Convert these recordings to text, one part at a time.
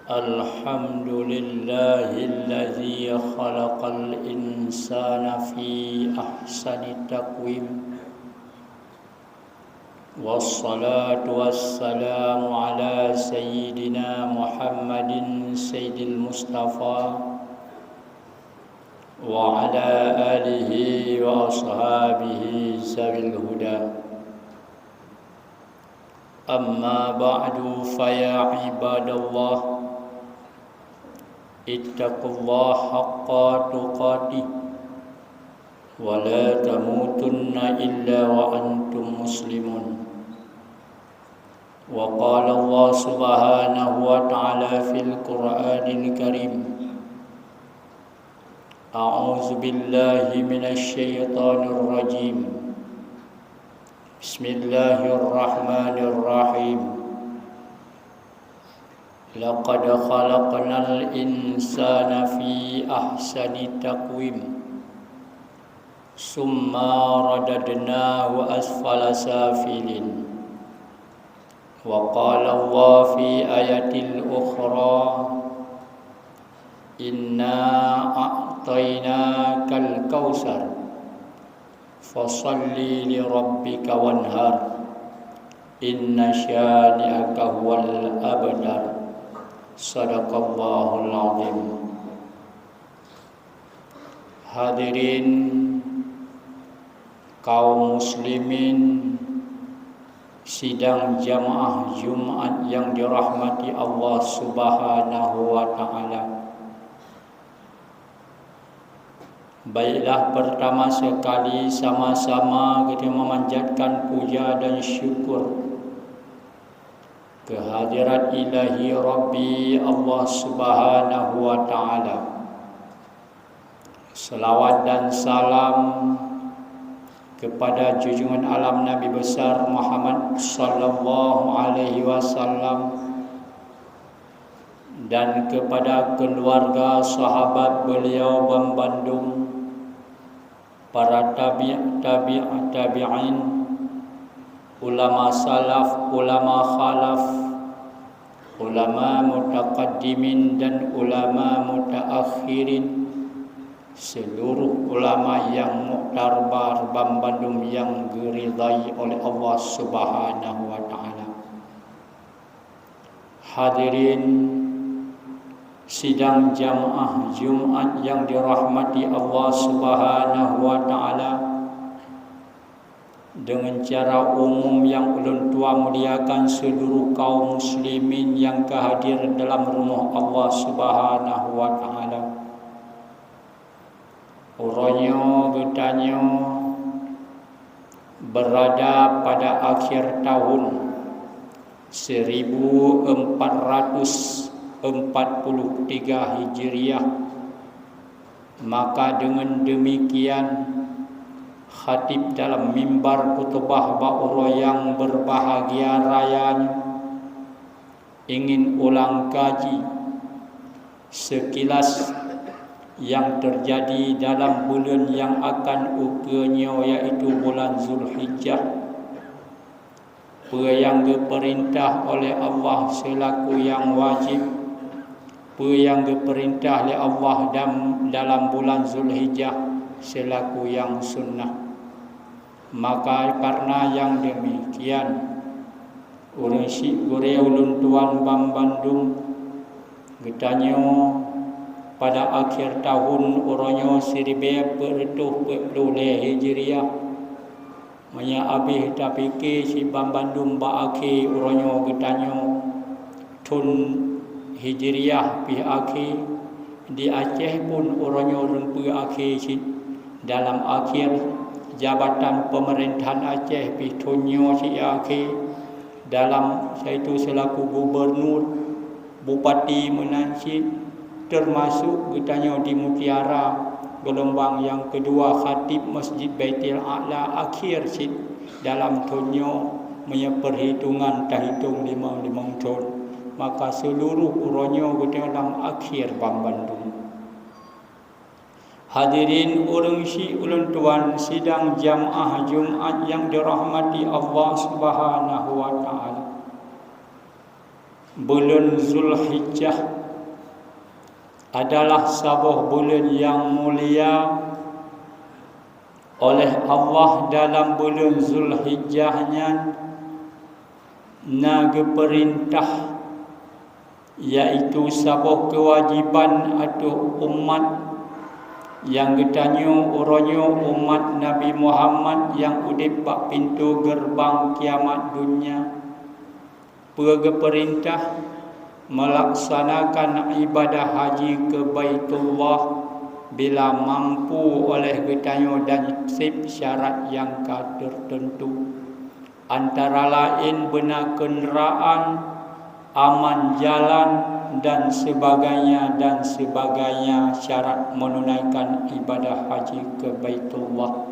الحمد لله الذي خلق الإنسان في أحسن تقويم والصلاة والسلام على سيدنا محمد سيد المصطفى وعلى آله وأصحابه ذوي الهدى أما بعد فيا عباد الله اتقوا الله حق تقاته ولا تموتن إلا وأنتم مسلمون وقال الله سبحانه وتعالى في القرآن الكريم أعوذ بالله من الشيطان الرجيم بسم الله الرحمن الرحيم لقد خلقنا الإنسان في أحسن تقويم ثم رددناه أسفل سافلين وقال الله في آية الأخرى إنا أعطيناك الكوثر فصل لربك وانهر إن شانئك هو الأبتر Sadaqallahul azim. Hadirin kaum muslimin sidang jamaah Jumat yang dirahmati Allah Subhanahu wa taala. Baiklah, pertama sekali sama-sama kita memanjatkan puja dan syukur kehadirat ilahi Rabbi Allah Subhanahu wa ta'ala. Selawat dan salam kepada junjungan alam Nabi besar Muhammad sallallahu alaihi wasallam dan kepada keluarga sahabat beliau membandung para tabi'in, ulama salaf, ulama khalaf, ulama mutaqaddimin dan ulama mutaakhirin, seluruh ulama yang muktabar Bandung yang diridai oleh Allah Subhanahu wa taala. Hadirin sidang jamaah Jumat yang dirahmati Allah Subhanahu wa taala, dengan cara umum yang ulun tua muliakan seluruh kaum muslimin yang kehadir dalam rumah Allah Subhanahu wa taala. Uronyo getanyo berada pada akhir tahun 1443 Hijriah. Maka dengan demikian khatib dalam mimbar khutbah ba'uro yang berbahagia rayanya ingin ulang kaji sekilas yang terjadi dalam bulan yang akan ukenya, yaitu bulan Zulhijjah. Apa yang diperintah oleh Allah selaku yang wajib, apa yang diperintah oleh Allah dalam bulan Zulhijjah selaku yang sunnah. Maka karena yang demikian, urang si gore ulun tuan Bandung getanyo pada akhir tahun uronyo 1440 Hijriah manya abih tapike si Bandung baake uronyo getanyo tun Hijriah pi ake di Aceh pun uronyo rempu ake si dalam akhir jabatan pemerintahan Aceh pitunyo si ake dalam yaitu selaku gubernur, bupati Menanjit, termasuk getanyo di Mutiara gelombang yang kedua khatib Masjid Baitul A'la akhir si dalam tunyo punya perhitungan tahitung 5 tahun. Maka seluruh uronyo dalam akhir Bandung. Hadirin urang si ulun tuan sidang jamaah Jumat yang dirahmati Allah Subhanahu wa taala. bulan Zulhijjah adalah sebuah bulan yang mulia. Oleh Allah dalam bulan Zulhijjahnya naga perintah, iaitu sebuah kewajiban atau umat yang getanyo oronyo umat Nabi Muhammad yang udip bak pintu gerbang kiamat dunia. Pergi perintah melaksanakan ibadah haji ke Baitullah bila mampu oleh getanyo dan sip syarat yang tertentu, antara lain benar kenderaan, aman jalan dan sebagainya syarat menunaikan ibadah haji ke Baitullah.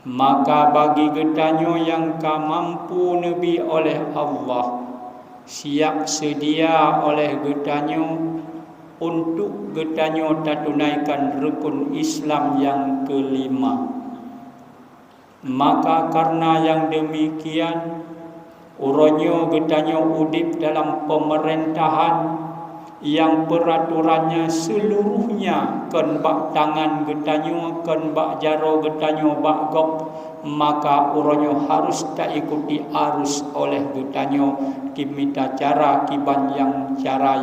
Maka bagi getanyo yang mampu nabi oleh Allah, siap sedia oleh getanyo untuk getanyo tunaikan rukun Islam yang kelima. Maka karena yang demikian, uronyo getanyo udip dalam pemerintahan yang peraturannya seluruhnya ken bak tangan getanyo, ken bak jaro getanyo bak gop, maka uronyo harus tak ikuti arus oleh getanyo kimita cara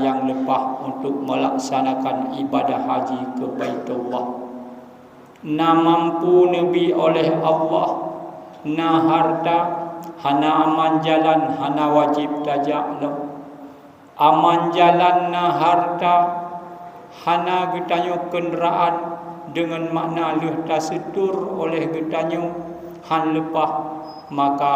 yang lepas untuk melaksanakan ibadah haji ke Baitullah. Na mampu nabi oleh Allah, na harta, hana aman jalan, hana wajib tajak lo. Aman jalan na harta, hana getanyo kenderaan dengan makna leh tasetur oleh getanyo han lepah, maka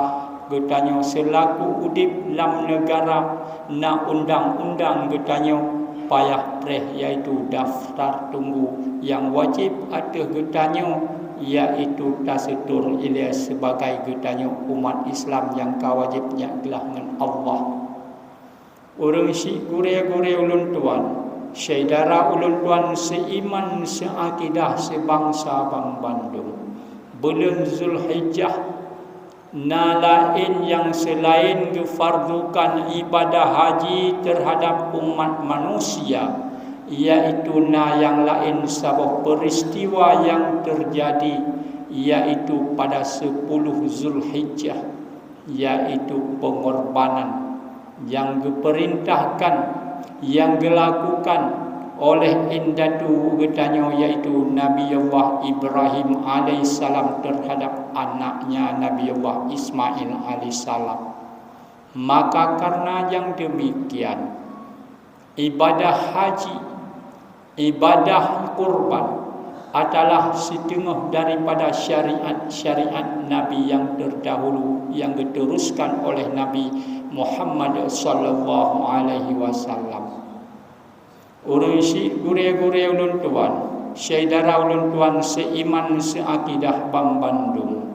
getanyo selaku udip lam negara na undang-undang getanyo payah preh, iaitu daftar tunggu yang wajib atas getanyo, iaitu tasetur ia sebagai getanyo umat Islam yang kawajibnya adalah dengan Allah. Orang si gure-gure ulun tuan, saudara ulun tuan seiman, seakidah, sebangsa bang Bandung, bulan Zulhijjah na lain yang selain difardukan ibadah haji terhadap umat manusia, iaitu na yang lain sebuah peristiwa yang terjadi, iaitu pada 10 Zulhijjah, iaitu pengorbanan yang diperintahkan, yang dilakukan oleh indatu getanyo, iaitu Nabi Allah Ibrahim alaihissalam terhadap anaknya Nabi Allah Ismail alaihissalam. Maka karena yang demikian, ibadah haji, ibadah kurban adalah setengah daripada syariat Nabi yang terdahulu, yang diteruskan oleh Nabi Muhammad sallallahu alaihi wasallam. Urang si gure-gure ulun tuan, saudara ulun tuan seiman seakidah bang Bandung,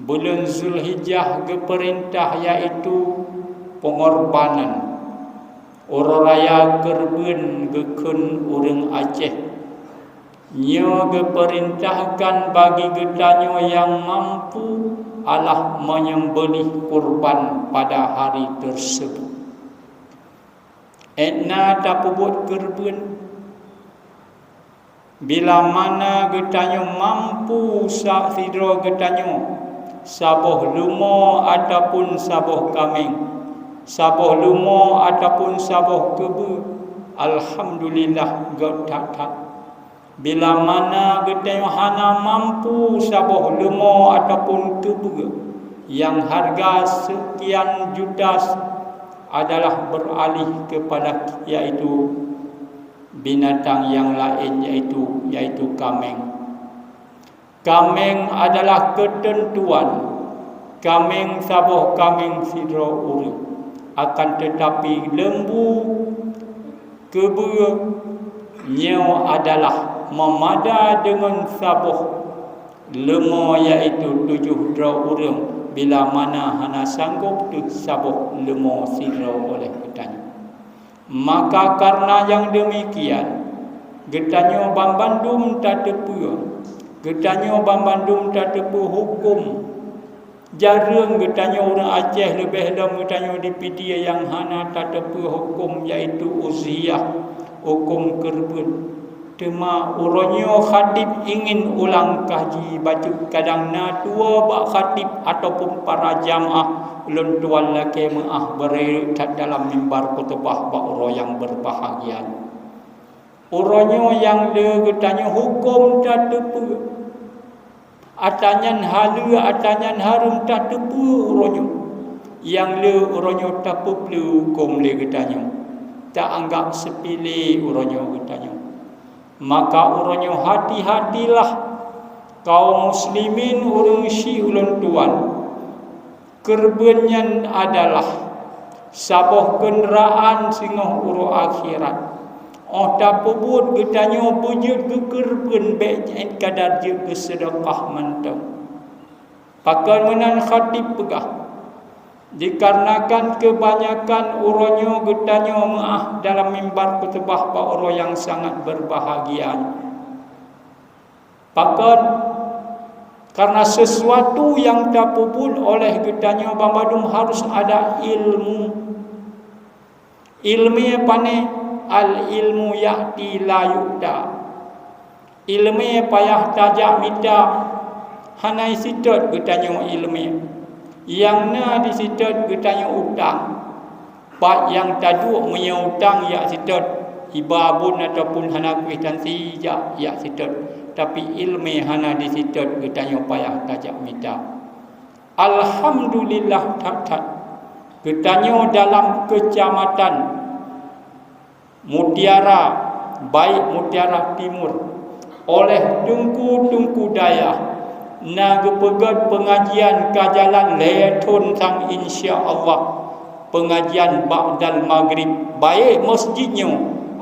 bulan Zulhijjah geperintah iaitu pengorbanan. Orang raya kerben geken urang Aceh, nyo geperintahkan bagi getanyo yang mampu alah menyembelih kurban pada hari tersebut. Etna tak buat kerben, bila mana getanyo mampu sak sidro getanyo saboh lumo ataupun saboh kameng, saboh lumo ataupun saboh kebu, alhamdulillah getak. Bila mana getanyo hana mampu saboh lumo ataupun kebu yang harga sekian juta, adalah beralih kepada iaitu binatang yang lain, yaitu kameng. Kameng adalah ketentuan, kameng saboh kameng sidro uri, akan tetapi lembu kebu nyo adalah memada dengan saboh lemo, iaitu 7 draw urang, bila mana hana sanggup tu saboh lemo sidro oleh getanyo. Maka karena yang demikian, getanyo bang Bandung tak tepu, getanyo bang Bandung tak tepu hukum Jarang getanya orang Aceh lebih dalam getanya di PD yang hana tak tepu hukum iaitu uziah, hukum kerbun. Tema uronyo khatib ingin ulang kaji baca kadang na tua bak khatib ataupun para jamaah ulun tuan laki maah berekat dalam mimbar khutbah bak uro yang berbahagia. Uronyo yang le getanya hukum tak tepu. Atanyan halu atanyan harum tak tepu uronyo. Yang le uronyo tak perlu hukum le getanya. Tak anggap sepilih uronyo getanya. Maka uronyo hati-hatilah kaum muslimin urung si ulun tuan. Kerbenyan adalah sabuh kenderaan singoh uro akhirat. Oh tak pebut getanyo bujud ke kerben baik kadar je ke sedekah mantau. Pakai menan khatib pegah. Dikarenakan kebanyakan uronyo getanyo maah dalam mimbar khutbah pa uro yang sangat berbahagia. Pakai karena sesuatu yang tak pupul oleh getanyo Bambadum harus ada ilmu. Ilmu pane al ilmu ya'ti la yu'da. Ilmu payah tajak minta hanai sitot getanyo ilmu. Yang na di sitot getanyo utang. Pak yang taduk punya utang ya sitot ibabun ataupun hana kuitansi ya sitot. Tapi ilmu hana di sitot getanyo payah tajak minta. Alhamdulillah tak getanyo dalam kecamatan Mutiara, baik Mutiara Timur oleh Tungku Daya na gepegat pengajian kajalan Layatun sang insya-Allah pengajian ba'dal maghrib baik masjidnya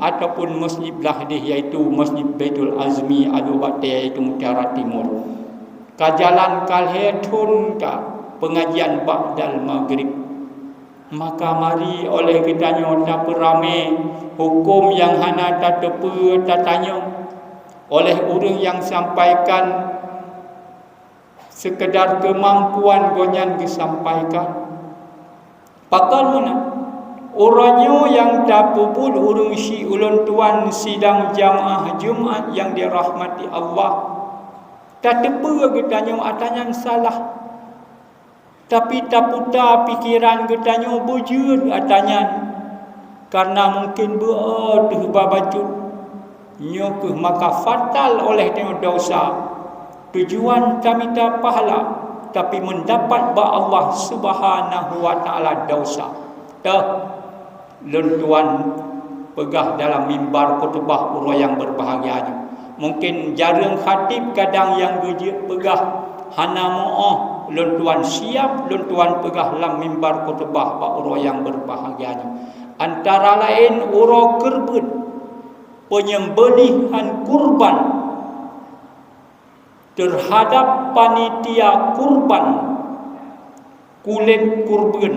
ataupun masjid Lahdih iaitu Masjid Baitul Azmi Al-Waqti iaitu Mutiara Timur. Kajalan Layatun ka pengajian ba'dal maghrib. Maka mari oleh kitanya tak beramai hukum yang hana tak tepu tak tanya oleh orang yang sampaikan sekedar kemampuan gonyan disampaikan. Pakal mana orangnya yang tak pupul urung si ulun tuan sidang jamaah Jumat yang dirahmati Allah tak tepu kitanya atanya salah. Tapi tak putar pikiran getanya bujur atanya karena mungkin beaduh babacut nyokuh maka fatal oleh tengok dosa. Tujuan tak minta pahala tapi mendapat ba Allah Subhanahu wa taala dosa. Dah lentuan pegah dalam mimbar khutbah uro yang berbahagia. Mungkin jarang khatib kadang yang gejit pegah hana mo'ah lentuan siap lentuan pegah dalam mimbar khutbah ba uro yang berbahagia. Antara lain uro kerbun penyembelihan kurban terhadap panitia kurban, kulit kurban,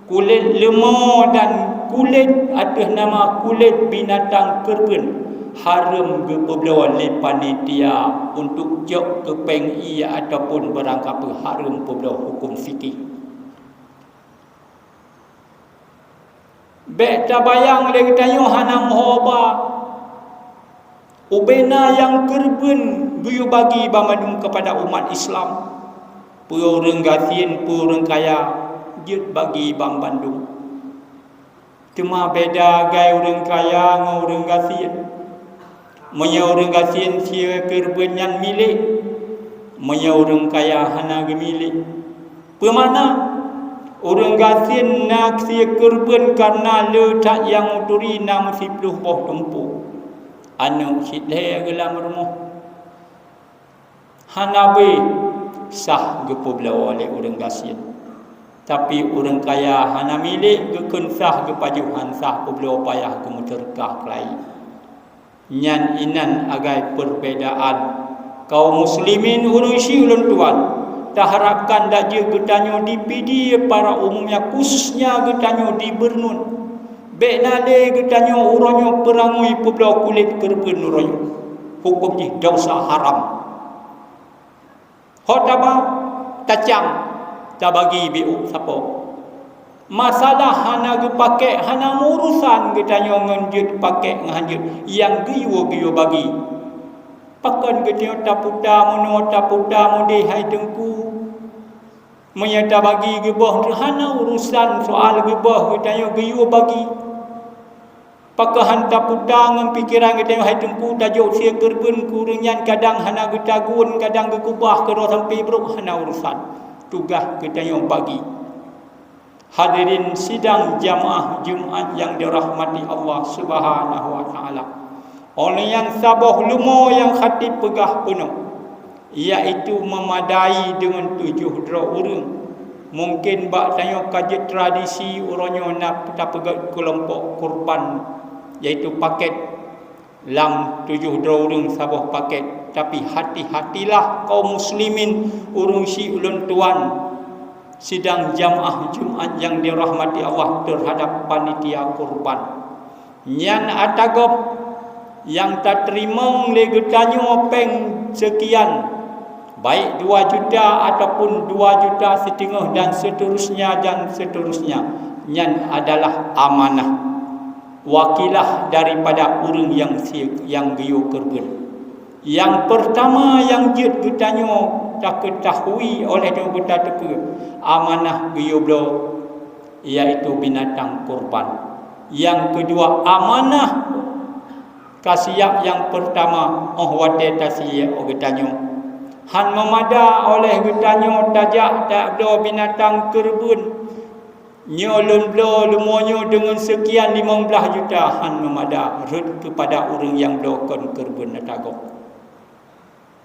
kulit lemah dan kulit atas nama kulit binatang kurban haram keperluan oleh panitia untuk jok ke PNI ataupun berangkap haram keperluan hukum fikih. Bek tabayang lagi tanya hanam hoba ubena yang kerben guyu bagi Bambadum kepada umat Islam. Purung gasin, purung kaya jut bagi Bambadum. Cuma beda gai orang kaya dengan orang gasin. Menya orang gasin sia kerben yang milik. Menya orang kaya hana milik. Pemana orang gasin nak sia kerben karena letak yang uturi nam 10 boh tempuh. Anu sidai gelam rumah hanabe sah gepobla oleh orang gasin. Tapi orang kaya hana milik gekun sah gepajuhan sah pobla payah gemuterkah kelai. Nyan inan agai perbedaan kaum muslimin urusi ulun tuan. Tak harapkan dak je getanyo di PD para umumnya khususnya getanyo di Bernun. Bek nade getanyo uronyo perangui pobla kulit kerben uronyo. Hukumnya dosa haram. Hotaba tacang tak bagi biuk siapa. Masalah hana ge pakai hana urusan ge tanya ngan je pakai ngan je yang giyo bagi. Pakan ge tanya taputa mono taputa mode hai tengku. Menyata bagi ge boh hana urusan soal ge boh ge tanya giyo bagi. Pakahan taputa ngan pikiran ge tanya hai tengku tajuk sia kerben kurenyan kadang hana ge tagun kadang ge kubah ke sampai bruk hana urusan. Tugas ge tanya bagi. Hadirin sidang jamaah Jumaat yang dirahmati Allah Subhanahu wa taala. Oleh yang sabah lumo yang khatib pegah penuh, iaitu memadai dengan 7 orang. Mungkin bak tanya kaji tradisi orangnya nak kita pegat kelompok kurban, iaitu paket lam 7 orang sabah paket. Tapi hati-hatilah kaum muslimin urung si ulun tuan sidang jamaah Jumaat yang dirahmati Allah terhadap panitia kurban. Nyan atagop yang tak terima legetanyo peng sekian, baik 2 juta ataupun 2 juta setengah dan seterusnya, nyan adalah amanah wakilah daripada orang yang giyo kerben. Yang pertama yang jid getanyo tak ketahui oleh dia kita teka amanah giyo blo, iaitu binatang kurban. Yang kedua amanah kasiap yang pertama wate tasiyah getanyo han memada oleh getanyo tajak tak blo binatang kerben nyolon blo lumonyo dengan sekian 15 juta han memada rut kepada orang yang blo kon kerben natagok.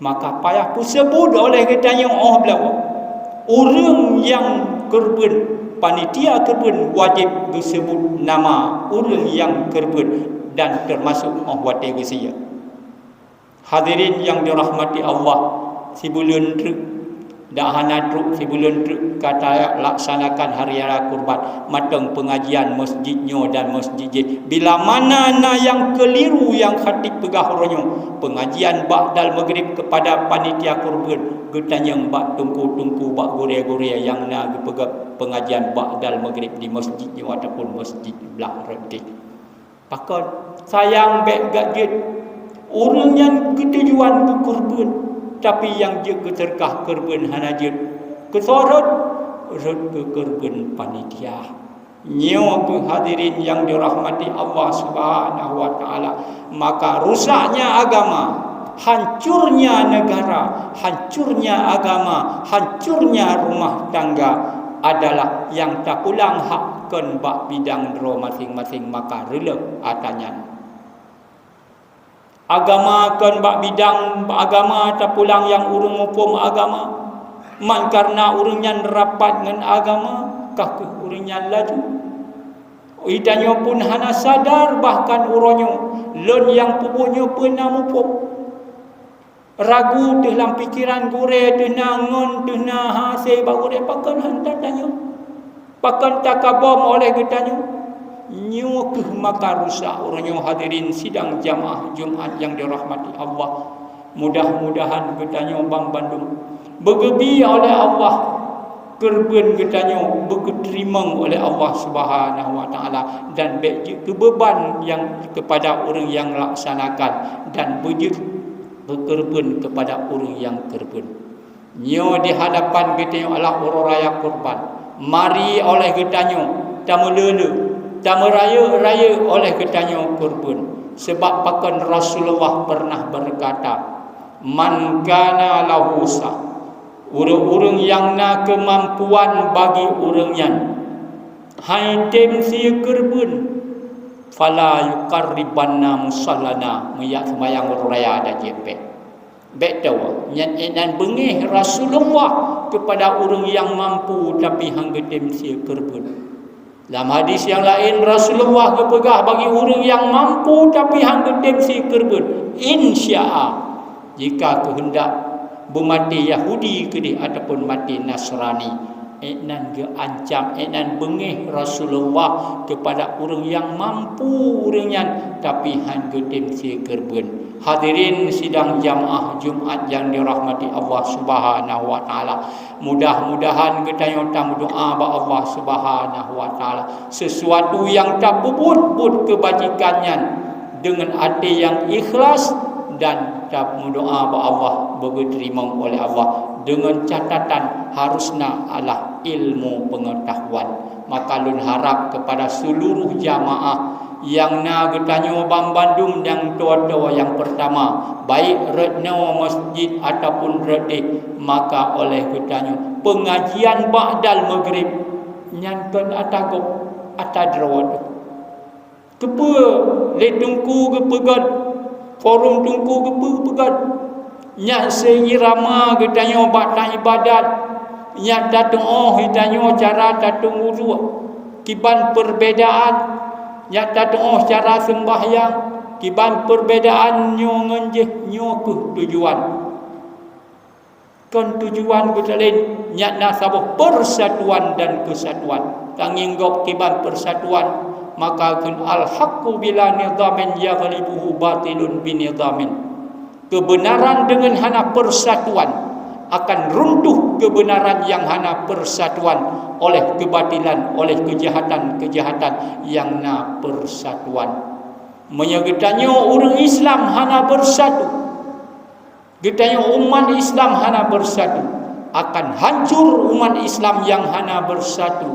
Maka payah pun sebut oleh katanya belawa orang yang kerben, panitia kerben wajib disebut nama orang yang kerben dan termasuk wate gesia. Hadirin yang dirahmati Allah, si bulan truk dah hana truk si bulan truk kata laksanakan hari raya kurban matang pengajian masjidnya dan masjid bila mana yang keliru yang khatib pegah oronyo pengajian ba'dal maghrib kepada panitia kurban getanya bak tungku bak gore-gore yang nak pegah pengajian ba'dal maghrib di masjidnya ataupun masjid belah redik pakon sayang bek gadget orang yang ketujuan ke kurban tapi yang je keterkah kerben hanajud kesorot rut ke kerben panitia nyo ke hadirin yang dirahmati Allah Subhanahu wa taala. Maka rusaknya agama, hancurnya negara, hancurnya agama, hancurnya rumah tangga adalah yang tak pulang hakkan bak bidang dro masing-masing. Maka rela atanyan agama kan bak bidang agama tak pulang yang urung upum agama man karena urungnya rapat dengan agama kah ke urungnya laju idanyo pun hana sadar bahkan uronyo lon yang pupunyo pernah mupum ragu dalam pikiran gure denangon dena hase bagure pakan hantar tanyo pakan takabom oleh getanyo nyukuh maka rusak orangnya. Hadirin sidang jamaah Jumaat yang dirahmati Allah, mudah-mudahan getanya Bang Bandung bergebi oleh Allah kerben getanya berketerima oleh Allah Subhanahu wa taala dan beban yang kepada orang yang laksanakan dan berkerben kepada orang yang kerben nyo di hadapan getanya Allah orang raya kurban mari oleh getanya tamelele raya oleh ketanya kurban sebab pakan Rasulullah pernah berkata man kana lahu sa urang-urang yang na kemampuan bagi urangnya hai tem si kurban fala yuqarribanna musallana meyak sembayang raya ada jepe betul nyan bengih Rasulullah kepada orang yang mampu tapi hangga tem si kurban. Dalam hadis yang lain Rasulullah kepegah bagi orang yang mampu tapi hangga temsi kerben insya'a jika kehendak bermati Yahudi kedih ataupun mati Nasrani Iknan ke ancam, iknan bengih Rasulullah kepada orang yang mampu orangnya, tapi han gedim si kerben. Hadirin sidang jamaah Jumaat yang dirahmati Allah Subhanahu wa taala. Mudah-mudahan kita nyota doa ba Allah Subhanahu wa taala. Sesuatu yang tak puput kebajikannya dengan hati yang ikhlas dan tak doa ba Allah diterima oleh Allah, dengan catatan harusna adalah ilmu pengetahuan. Maka lun harap kepada seluruh jamaah yang na getanyo Bang Bandung yang tua-tua yang pertama, baik retno masjid ataupun reti, maka oleh getanyo pengajian ba'dal maghrib nyanton atagop atadrawat kepe le tungku kepegat forum tungku kepegat nya seirama getanyo ba'da ibadat nya datung getanyo cara datung wudu kiban perbedaan nya datung cara sembahyang kiban perbedaan nyo ngenjeh nyo ke tujuan kan tujuan betalin nya nasabah persatuan dan kesatuan tanginggop kiban persatuan maka kun al-haqqu bila nizamin yaghlibuhu batilun binizamin. Kebenaran dengan hana persatuan akan runtuh kebenaran yang hana persatuan oleh kebatilan, oleh kejahatan-kejahatan yang na persatuan. Menyegetannya orang Islam hana bersatu, getanya umat Islam hana bersatu, akan hancur umat Islam yang hana bersatu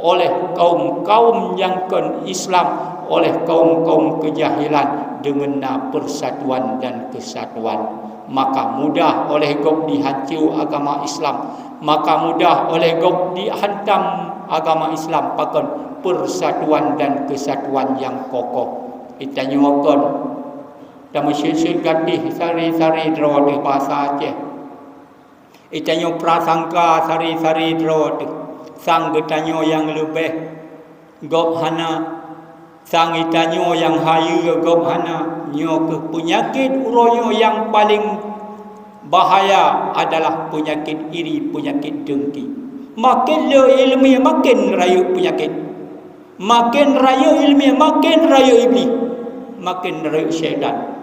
oleh kaum-kaum yang kon Islam, oleh kaum-kaum kejahilan dengan persatuan dan kesatuan. Maka mudah oleh gop dihancur agama Islam, maka mudah oleh gop dihantam agama Islam pakai persatuan dan kesatuan yang kokoh. Itanya wakon dan mesyusul gatih sari-sari draw di bahasa Aceh. Itanya prasangka sari-sari draw di sang getanyo yang lebih gop hana, sang itanyo yang hayu gop hana, nyo ke penyakit uronyo yang paling bahaya adalah penyakit iri, penyakit dengki. Makin le ilmiah makin rayu penyakit, makin rayu ilmiah makin rayu iblis, makin rayu syaitan.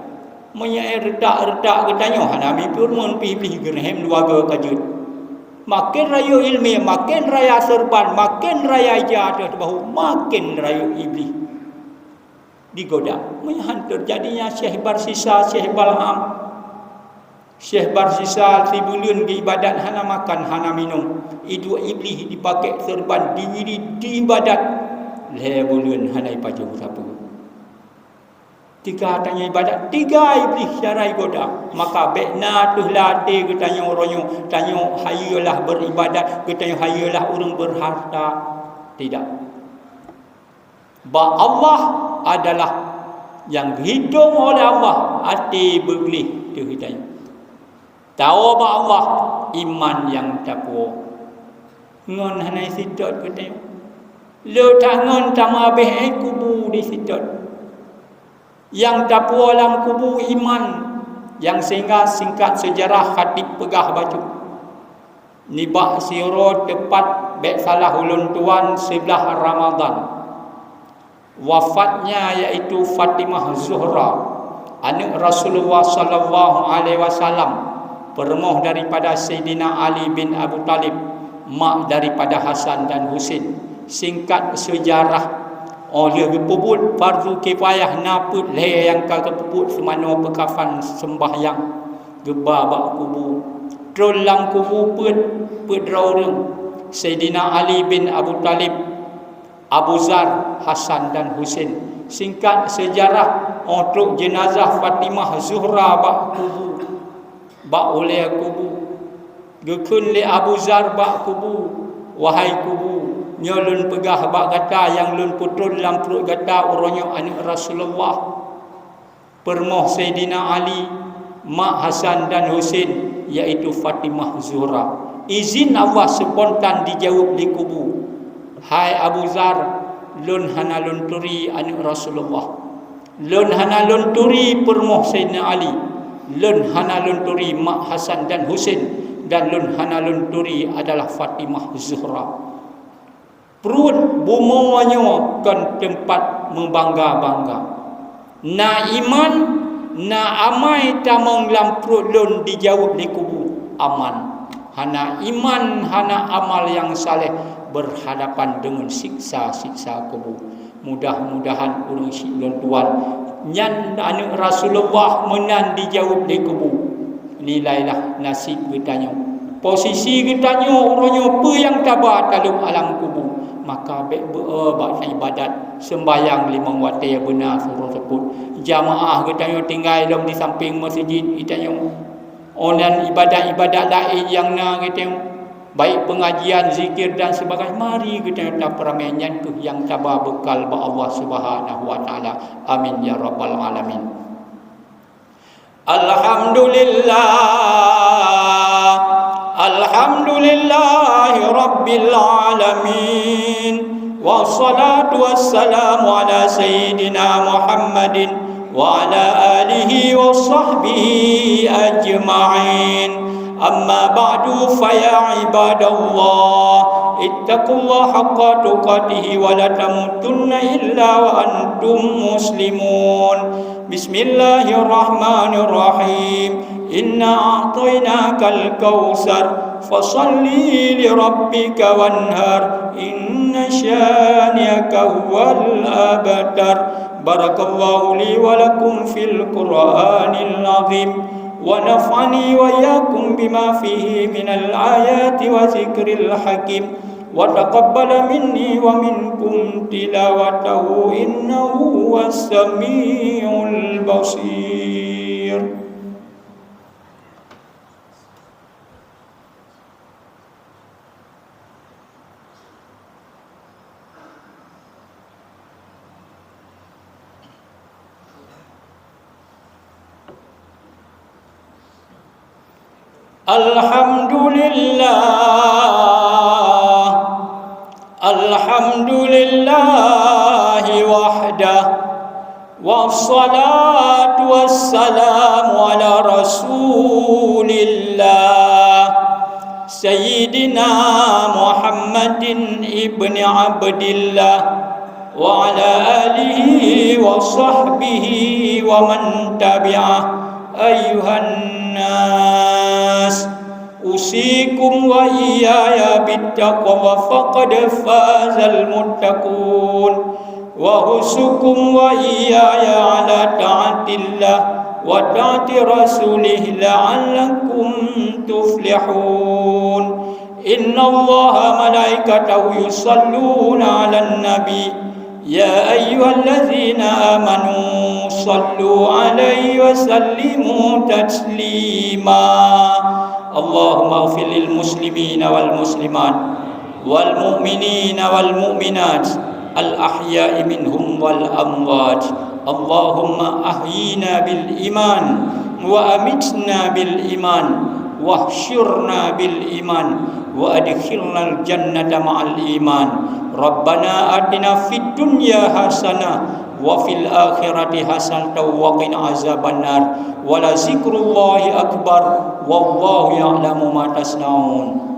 Menyai redak-redak getanyo hana mipur mun iblis gerhem luaga kajut. Makin rayu ilmiah, makin raya serban, makin raya jahat bahu, makin rayu iblis digoda. Menyahan terjadinya Syekh Barsisa, Syekh Balham, Syekh Barsisa tribulun di ibadat hana makan, hana minum. Itu iblis dipakai serban, diwiri di ibadat. Lebulun hana ipaju siapa. Tiga tanya ibadat, tiga iblis syarai goda. Maka bekna tuh latih ketanya orangnya, tanya hayulah beribadat, ketanya hayulah orang berharta. Tidak. Ba Allah adalah yang dihitung oleh Allah, hati bergelih tu kitanya. Tahu ba Allah iman yang takwa. Ngon hanai sitot katanya. Lo tangon tama beh kubu di sitot. Yang takwa dalam kubu iman, yang sehingga singkat sejarah khatib pegah baju. Nibak siro tepat bek salah ulun tuan sebelah Ramadan. Wafatnya yaitu Fatimah Zuhra, anak Rasulullah sallallahu alaihi wasallam, permoh daripada Sayyidina Ali bin Abu Talib, mak daripada Hasan dan Husin. Singkat sejarah dia berpubut fardu kifayah naput le yang kagak puput semana bekafan sembahyang gebabak kubu trolang kubu put orang Sayyidina Ali bin Abu Talib, Abu Zar, Hasan dan Husin. Singkat sejarah untuk jenazah Fatimah Zuhra bak kubu bak oleh kubu gekun le Abu Zar bak kubu, wahai kubu nyo lun pegah bak kata yang lun putul dalam perut kata orangnya anak Rasulullah, permoh Sayyidina Ali, mak Hasan dan Husin, yaitu Fatimah Zuhra. Izin Allah spontan dijawab di kubu. Hai Abu Zar, lun hana lun turi anak Rasulullah, lun hana lun turi permoh Sayyidina Ali, lun hana lun turi mak Hasan dan Husin. dan lun hanalun turi adalah Fatimah Zuhra. Perut bumawanya kan tempat membangga-bangga. Na iman, na amai tamang lam perut lun dijawab di kubu aman. Hana iman, hana amal yang saleh berhadapan dengan siksa-siksa kubu. Mudah-mudahan urang silon tuan nyan anak Rasulullah menan dijawab di kubu. Nilailah nasib kitanya. Posisi kitanya orangnya apa yang tabah dalam alam kubu. Maka buat ibadat sembahyang 5 waktu yang benar suruh sebut. Jamaah kitanya tinggal dalam di samping masjid kitanya. Onan ibadat-ibadat lain yang kita baik pengajian, zikir dan sebagainya. Mari kita tak peramenyan tu yang tabah bekal ba Allah Subhanahu wa taala. Amin ya rabbal alamin. Alhamdulillah. Alhamdulillahi rabbil alamin. Wassalatu wassalamu ala sayyidina Muhammadin wa ala alihi wa sahbihi ajma'in. Amma ba'du fa ya ibadallah ittaqullaha haqqa tuqatih wa la tamutunna illa wa antum muslimun. Bismillahirrahmanirrahim. Inna a'tainakal kautsar fasalli li rabbika wanhar inna syani'aka huwal abtar. Barakallahu li wa lakum fil Qur'anil azim. ونفعني وإياكم بما فيه من الآيات وذكر الحكيم وتقبل مني ومنكم تلاوته إنه هو السميع البصير. Alhamdulillahi wahdah wassalatu wassalamu ala rasulillah Sayyidina Muhammadin ibni Abdillah wa ala alihi wa sahbihi wa man tabi'ah. Ayuhan nas, usikum wa iyaya bittaqwa faqad fazal muttaqun wa husukum wa iyaya ala ta'atillah wa ta'ati rasulih la'allakum tuflihun. Inna allaha malaikatahu yusalluna 'alan nabi ya ayyuhallazina amanu sallu 'alaihi wa sallimu taslima. Allahumma ighfir lil muslimina wal muslimat wal mu'minina wal mu'minat al ahya'i minhum wal amwat. Allahumma ahyina bil iman wa amitna bil iman wahsyurna bil iman wa adkhilnal jannata ma'al iman. Rabbana atina fid dunya hasanah wa fil akhirati hasanatan wa qina azabannar. Wa la zikrullahi akbar wallahu ya'lamu ma tasnaun.